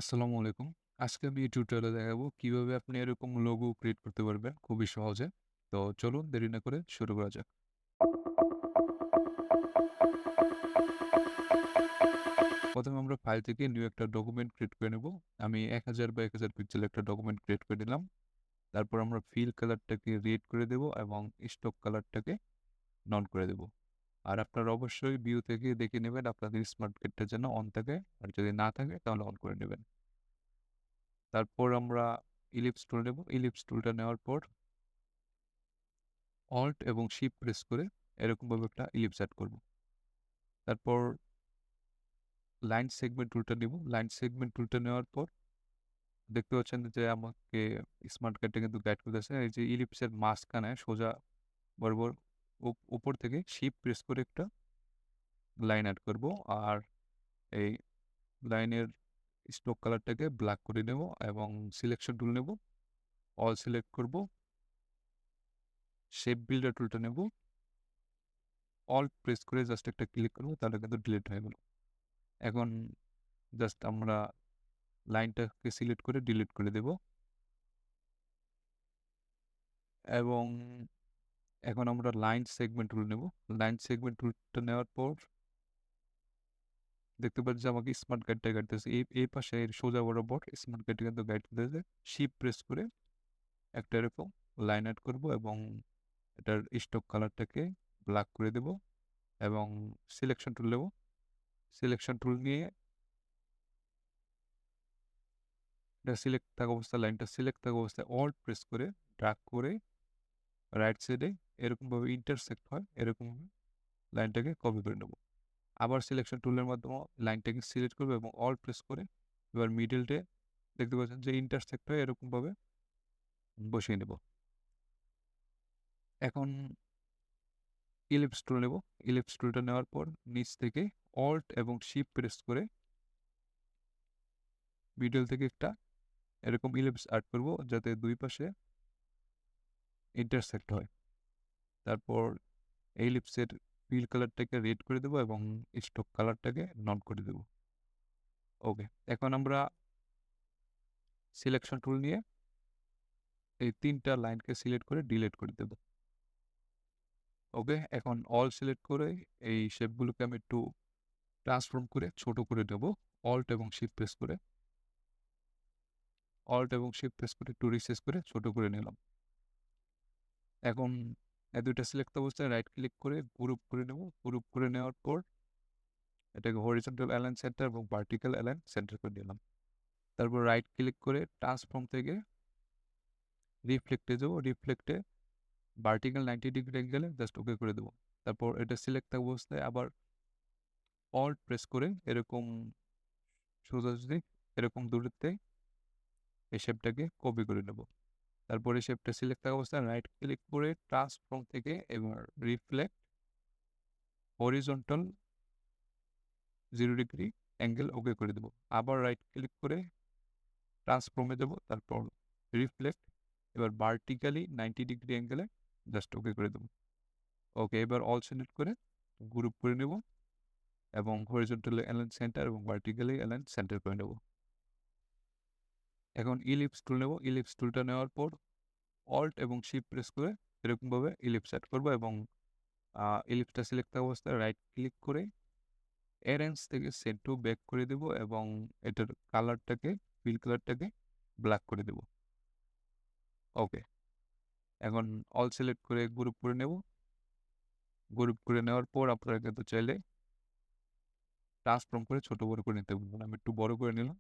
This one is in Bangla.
আসসালামু আলাইকুম। আজকে আমি এই টিউটোরিয়ালে দেখাবো কিভাবে আপনি এরকম লোগো ক্রিয়েট করতে পারবেন খুবই সহজে। তো চলুন দেরি না করে শুরু করা যাক। প্রথমে আমরা ফাইল থেকে নিউ একটা ডকুমেন্ট ক্রিয়েট করে নেব। আমি 1000 বা 1000 পিক্সেল একটা ডকুমেন্ট ক্রিয়েট করে নিলাম। তারপর আমরা ফিল কালারটাকে রেড করে দেব এবং স্টক কালারটাকে নন করে দেব। আর আপনারা অবশ্যই ভিউ থেকে দেখে নেবেন আপনাদের স্মার্ট কার্ডটা যেন অন থাকে। আর যদি না থাকে তাহলে অন করে নেবেন। তারপর আমরা ইলিপস টুল নেব। ইলিপস টুলটা নেওয়ার পর অল্ট এবং শিফট প্রেস করে এরকমভাবে একটা ইলিপস অ্যাড করব। তারপর লাইন সেগমেন্ট টুলটা নিব। লাইন সেগমেন্ট টুলটা নেওয়ার পর দেখতে পাচ্ছেন যে আমাকে স্মার্ট কার্ডটা কিন্তু গাইড করতেছে। এই যে ইলিপসের মাঝখানে সোজা বরাবর উপর থেকে শিফট প্রেস করে একটা লাইন অ্যাড করব। আর এই লাইনের স্ট্রোক কালারটাকে ব্ল্যাক করে নেব এবং সিলেকশন টুল নেব। অল সিলেক্ট করব। শেপ বিল্ডার টুলটা নেব। অল্ট প্রেস করে জাস্ট একটা ক্লিক করব, তাহলে কিন্তু ডিলিট হয়ে গেল। এখন জাস্ট আমরা লাইনটাকে সিলেক্ট করে ডিলিট করে দেব এবং এখন আমরা লাইন সেগমেন্ট টুল নেব। লাইন সেগমেন্ট টুলটা নেওয়ার পর দেখতে পাচ্ছি যে আমাকে স্মার্ট গাইডটা গাইতেছে এই পাশে এর সোজা বরাবর স্মার্ট গাইডটা কিন্তু গাইড করতেছে। শিফট প্রেস করে একটা এরকম লাইন অ্যাড করব এবং এটার স্টক কালারটাকে ব্ল্যাক করে দেব এবং সিলেকশন টুল নেব। সিলেকশন টুল নিয়ে এটা সিলেক্ট থাকা অবস্থায় লাইনটা সিলেক্ট থাকা অবস্থায় অল্ট প্রেস করে ড্র্যাগ করে রাইট সাইডে এরকমভাবে ইন্টারসেক্ট হয় এরকমভাবে লাইনটাকে কপি করে নেব। আবার সিলেকশন টুলের মাধ্যমে লাইনটাকে সিলেক্ট করবো এবং অল প্রেস করে এবার মিডলটে দেখতে পাচ্ছেন যে ইন্টারসেক্ট হয়ে এরকমভাবে বসিয়ে নেব। এখন ইলিপস টুল নেব। ইলিপস টুলটা নেওয়ার পর নিচ থেকে অল্ট এবং শিফট প্রেস করে মিডল থেকে একটা এরকম ইলিপস অ্যাড করব যাতে দুই পাশে ইন্টারসেক্ট হয়। তারপর এই ইলিপসের ফিল কালারটাকে রেড করে দেবো এবং স্টক কালারটাকে নন করে দেবো। ওকে, এখন আমরা সিলেকশন টুল নিয়ে এই তিনটা লাইনকে সিলেক্ট করে ডিলিট করে দেব। ওকে, এখন অল সিলেক্ট করে এই শেপগুলোকে আমি একটু ট্রান্সফর্ম করে ছোট করে দেব। অল্ট এবং শিফট প্রেস করে একটু রিসেস করে ছোট করে নিলাম। এখন এই দুইটা সিলেক্ট অবস্থায় রাইট ক্লিক করে গ্রুপ করে নেব। গ্রুপ করে নেওয়ার পর এটাকে হরিজন্টাল অ্যালাইন সেন্টার এবং ভার্টিক্যাল অ্যালাইন সেন্টার করে দিলাম। তারপর রাইট ক্লিক করে ট্রান্সফর্ম থেকে রিফ্লেক্টে যাবো। রিফ্লেক্টে ভার্টিক্যাল 90 ডিগ্রি অ্যাঙ্গেলে জাস্ট ওকে করে দেবো। তারপর এটা সিলেক্ট থাকা অবস্থায় আবার অল্ট প্রেস করে এরকম সোজাসুজি এরকম দূরত্বে এই শেপটাকে কপি করে নেব। তারপরে শেপটা সিলেক্ট থাকা অবস্থায় রাইট ক্লিক করে ট্রান্সফর্ম থেকে এবার রিফ্লেক্ট হরিজন্টাল 0 ডিগ্রি অ্যাঙ্গেল ওকে করে দেবো। আবার রাইট ক্লিক করে ট্রান্সফর্মে দেবো। তারপর রিফ্লেক্ট এবার ভার্টিক্যালি 90 ডিগ্রি অ্যাঙ্গেলে জাস্ট ওকে করে দেবো। ওকে, এবার অল সিলেক্ট করে গ্রুপ করে নেব এবং হরিজন্টালি অ্যালাইন সেন্টার এবং ভার্টিক্যালি অ্যালাইন সেন্টার করে নেব। এখন ইলিপস টুল নেব। ইলিপস টুলটা নেওয়ার পর অল্ট এবং শিফট প্রেস করে এরকমভাবে ইলিপস সেট করবো এবং ইলিপসটা সিলেক্ট থাকা অবস্থায় রাইট ক্লিক করে অ্যারেঞ্জ থেকে সেট টু ব্যাক করে দেব এবং এটার কালারটাকে ফিল কালারটাকে ব্ল্যাক করে দেব। ওকে, এখন অল সিলেক্ট করে গ্রুপ করে নেব। গ্রুপ করে নেওয়ার পর আপনারা কিন্তু চাইলে ট্রান্সফর্ম করে ছোট বড় করে নিতে পারবেন। আমি একটু বড় করে নিলাম